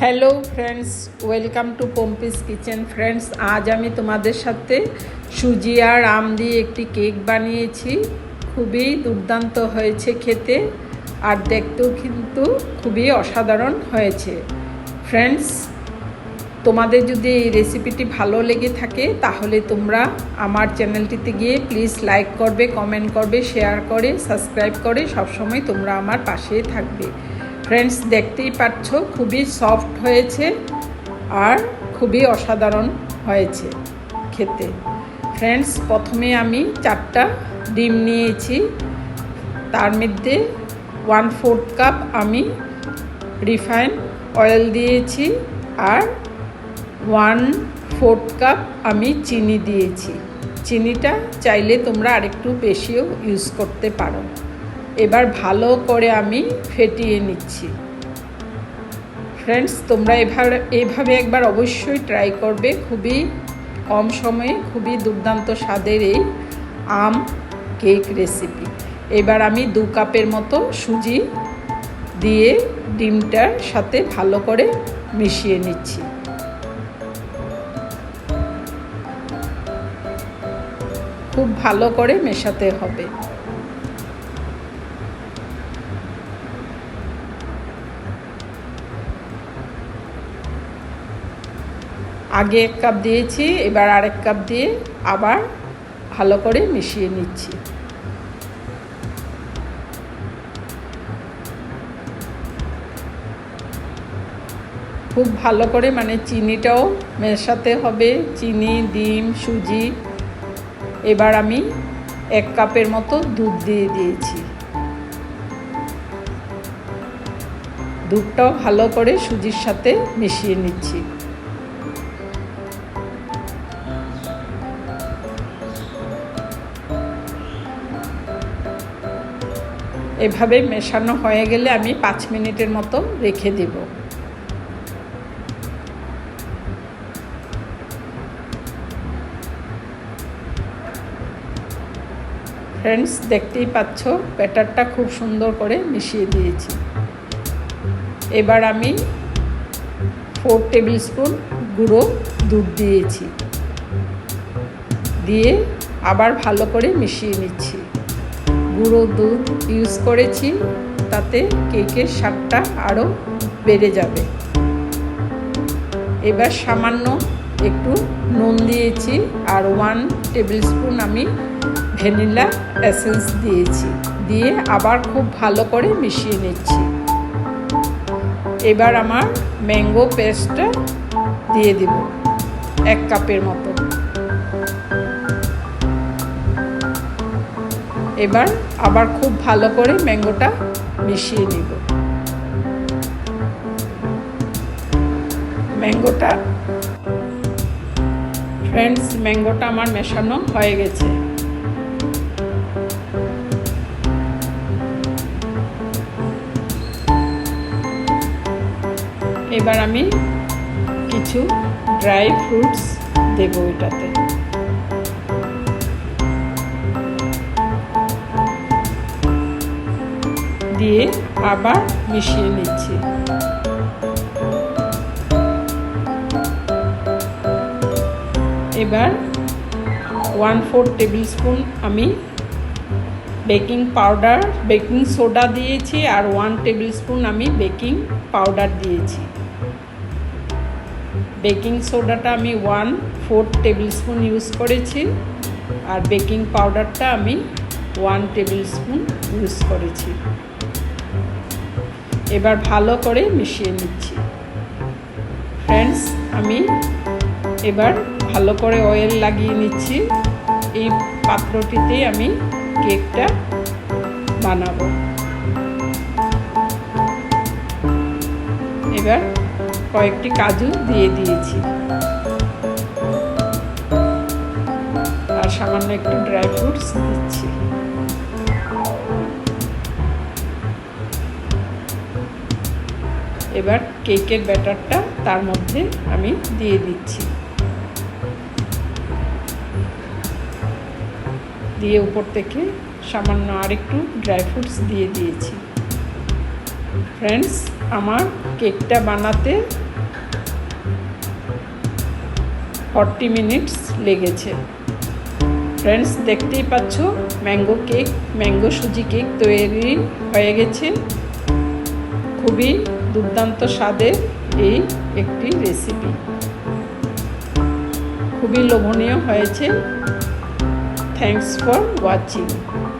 Hello friends, welcome to Pompi's kitchen. Friends, আজ আমি তোমাদের সাথে সুজি আর আম দিয়ে একটি কেক বানিয়েছি। খুবই দুর্দান্ত হয়েছে খেতে, আর দেখতেও কিন্তু খুবই অসাধারণ হয়েছে। ফ্রেন্ডস, তোমাদের যদি এই রেসিপিটি ভালো লেগে থাকে তাহলে তোমরা আমার চ্যানেলটিতে গিয়ে প্লিজ লাইক করবে, কমেন্ট করবে, শেয়ার করে, সাবস্ক্রাইব করে সবসময় তোমরা আমার পাশেই থাকবে। ফ্রেন্ডস, দেখতেই পাচ্ছ খুবই সফট হয়েছে আর খুবই অসাধারণ হয়েছে খেতে। ফ্রেন্ডস, প্রথমে আমি 4টা ডিম নিয়েছি, তার মধ্যে 1/4 কাপ আমি রিফাইন অয়েল দিয়েছি আর 1/4 কাপ আমি চিনি দিয়েছি। চিনিটা চাইলে তোমরা আরেকটু বেশিও ইউজ করতে পারো। এবার ভালো করে আমি ফেটিয়ে নিচ্ছি। ফ্রেন্ডস, তোমরা এভাবে একবার অবশ্যই ট্রাই করবে। খুবই কম সময়ে খুবই দুর্দান্ত স্বাদের এই আম কেক রেসিপি। এবার আমি 2 কাপের মতো সুজি দিয়ে ডিমটার সাথে ভালো করে মিশিয়ে নিচ্ছি। খুব ভালো করে মেশাতে হবে। আগে 1 কাপ দিয়েছি, এবার আরেক কাপ দিয়ে আবার ভালো করে মিশিয়ে নিচ্ছি। খুব ভালো করে চিনিটাও মেশাতে হবে, চিনি, ডিম, সুজি। এবার আমি 1 কাপের মতো দুধ দিয়ে দিয়েছি। দুধটাও ভালো করে সুজির সাথে মিশিয়ে নিচ্ছি। এভাবে মেশানো হয়ে গেলে আমি 5 মিনিটের মতো রেখে দেব। ফ্রেন্ডস, দেখতেই পাচ্ছ ব্যাটারটা খুব সুন্দর করে মিশিয়ে দিয়েছি। এবার আমি 4 টেবিল স্পুন গুঁড়ো দুধ দিয়েছি, দিয়ে আবার ভালো করে মিশিয়ে নিচ্ছি। গুঁড়ো দুধ ইউজ করেছি, তাতে কেকের স্বাদটা আরও বেড়ে যাবে। এবার সামান্য একটু নুন দিয়েছি আর 1 টেবিল স্পুন আমি ভ্যানিলা এসেন্স দিয়েছি, দিয়ে আবার খুব ভালো করে মিশিয়ে নিচ্ছি। এবার আমার ম্যাঙ্গো পেস্টটা দিয়ে দিব 1 কাপের মতো। এবার আবার খুব ভালো করে ম্যাঙ্গোটা মিশিয়ে নিব। ফ্রেন্ডস, ম্যাঙ্গোটা আমার মেশানো হয়ে গেছে। এবার আমি কিছু ড্রাই ফ্রুটস দেব এটাতে। দিয়ে আবার মিশিয়ে নিচ্ছি। এবার 1/4 টেবিল স্পুন আমি বেকিং সোডা দিয়েছি আর 1 টেবিল স্পুন আমি বেকিং পাউডার দিয়েছি। বেকিং সোডাটা আমি 1/4 টেবিল স্পুন ইউজ করেছি আর বেকিং পাউডারটা আমি 1 টেবিল স্পুন ইউজ করেছি। এবার ভালো করে মিশিয়ে নিচ্ছি। ফ্রেন্ডস, আমি এবার ভালো করে অয়েল লাগিয়ে নিচ্ছি। এই পাত্রটিতে আমি কেকটা বানাবো। এবার কয়েকটি কাজু দিয়ে দিয়েছি আর সামান্য একটু ড্রাই ফ্রুটস দিচ্ছি। এবার কেকের ব্যাটারটা তার মধ্যে আমি দিয়ে দিচ্ছি, দিয়ে উপর থেকে সামান্য আরেকটু ড্রাই ফ্রুটস দিয়ে দিয়েছি। ফ্রেন্ডস, আমার কেকটা বানাতে 40 মিনিটস লেগেছে। ফ্রেন্ডস, দেখতেই পাচ্ছ ম্যাঙ্গো সুজি কেক তৈরি হয়ে গেছে। খুবই দুর্দান্ত স্বাদের এই একটি রেসিপি, খুবই লোভনীয় হয়েছে। Thanks for watching.